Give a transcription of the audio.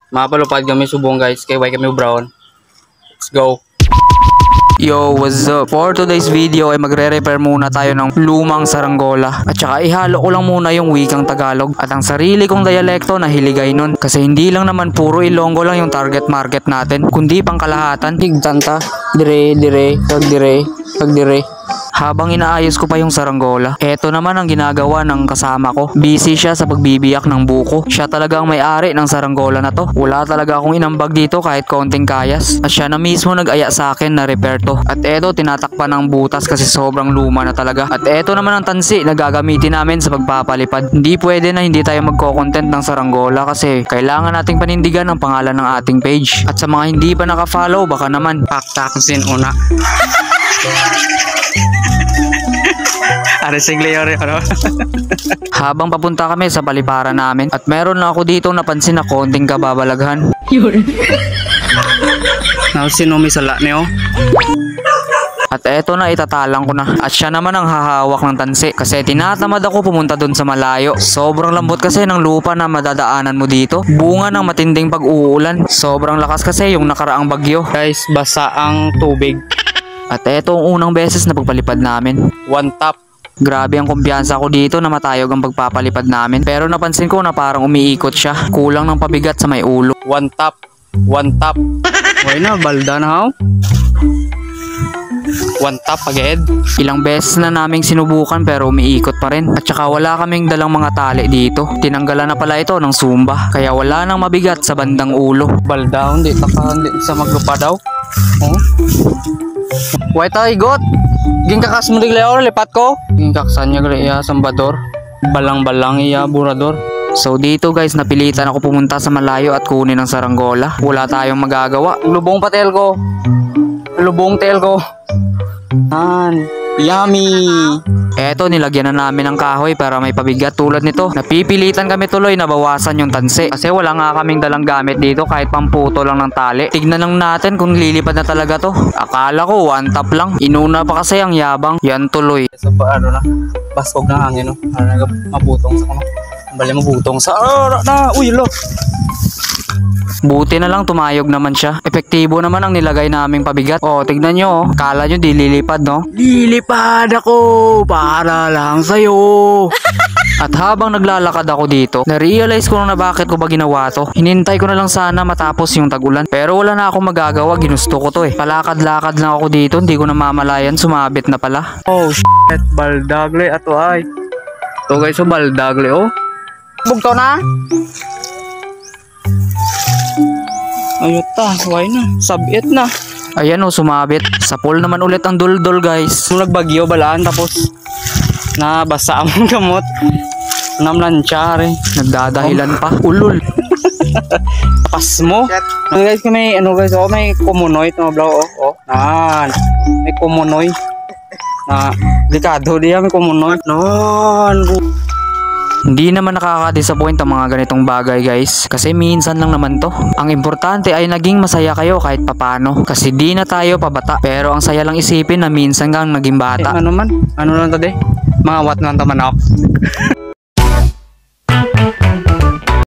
Mapalupad kami subong guys, kay way kami brown. Let's go. Yo, what's up? For today's video ay magre-repair muna tayo ng lumang saranggola. At saka ihalo ko lang muna yung wikang Tagalog at ang sarili kong dialekto na hiligay nun. Kasi hindi lang naman puro Ilonggo lang yung target market natin, kundi pang kalahatan. Higtanta, dire, pag dire. Habang inaayos ko pa yung saranggola, eto naman ang ginagawa ng kasama ko. Busy siya sa pagbibiyak ng buko. Siya talaga ang may-ari ng saranggola na to. Wala talaga akong inambag dito kahit konting kayas. At siya na mismo nag-aya sa akin na repair to. At eto tinatakpan ng butas kasi sobrang luma na talaga. At eto naman ang tansi na gagamitin namin sa pagpapalipad. Hindi pwede na hindi tayo magko-content ng saranggola kasi kailangan nating panindigan ang pangalan ng ating page. At sa mga hindi pa naka-follow, baka naman Paktaksin una. Habang papunta kami sa paliparan namin at meron na ako dito napansin na konting kababalaghan. Sino may sala niyo? At eto na itatalang ko na. At siya naman ang hahawak ng tansi kasi tinatamad ako pumunta dun sa malayo. Sobrang lambot kasi ng lupa na madadaanan mo dito. Bunga ng matinding pag-uulan. Sobrang lakas kasi yung nakaraang bagyo. Guys, basa ang tubig. At eto ang unang beses na pagpalipad namin. One tap. Grabe ang kumpiyansa ko dito na matayog ang pagpapalipad namin. Pero napansin ko na parang umiikot siya. Kulang ng pabigat sa may ulo. One tap. Why na, balda na how? One tap agad. Ilang beses na naming sinubukan pero umiikot pa rin. At saka wala kaming dalang mga tali dito. Tinanggalan na pala ito ng sumba. Kaya wala nang mabigat sa bandang ulo. Balda, hindi sa maglupa daw. Oh. Why tayo got? Gingkakas mo diglayor, lipat ko. Gingkaksan niya iya sambador. Balang-balang iya burador. So dito guys, napilitan ako pumunta sa malayo at kunin ang saranggola. Wala tayong magagawa. Lubong patel ko. Lubong tel ko. Yummy. Eto, nilagyan na namin ng kahoy para may pabigat tulad nito. Napipilitan kami tuloy na bawasan yung tansi. Kasi wala nga kaming dalang gamit dito kahit pamputo lang ng tali. Tignan lang natin kung lilipad na talaga to. Akala ko one tap lang. Inuna pa kasi ang yabang. Yan tuloy. So ano na, baskog na hangin no. Mabutong sa ano. Bali mabutong sa na. Uy, lo. Buti na lang tumayog naman siya. Epektibo naman ang nilagay naming pabigat. Oh, tignan nyo. Kala nyo di lilipad, no? Lilipad ako para lang sa'yo. At habang naglalakad ako dito, na-realize ko na bakit ko ba ginawa to. Hinintay ko na lang sana matapos yung tag-ulan. Pero wala na akong magagawa. Ginusto ko to eh. Palakad-lakad lang ako dito. Hindi ko na mamalayan. Sumabit na pala. Oh shit. Baldagle ato ay. To guys, so baldagle oh. Bugto na. Ayota, why na? Sabit na. Ayan o, sumabit. Sa pool naman ulit ang duldol guys. Nung nagbagyo balaan tapos nabasa ang gamot. Namlansya rin. Nagdadahilan pa. Ulul. Tapas mo. Guys, may may kumunoy ito mga bro. Oh. May kumunoy. Na delikado diya may kumunoy. Hindi naman nakaka-disappoint ang mga ganitong bagay guys. Kasi minsan lang naman to. Ang importante ay naging masaya kayo kahit papano. Kasi di na tayo pabata. Pero ang saya lang isipin na minsan kang naging bata. Ano lang to de? Mga wat lang taman ako.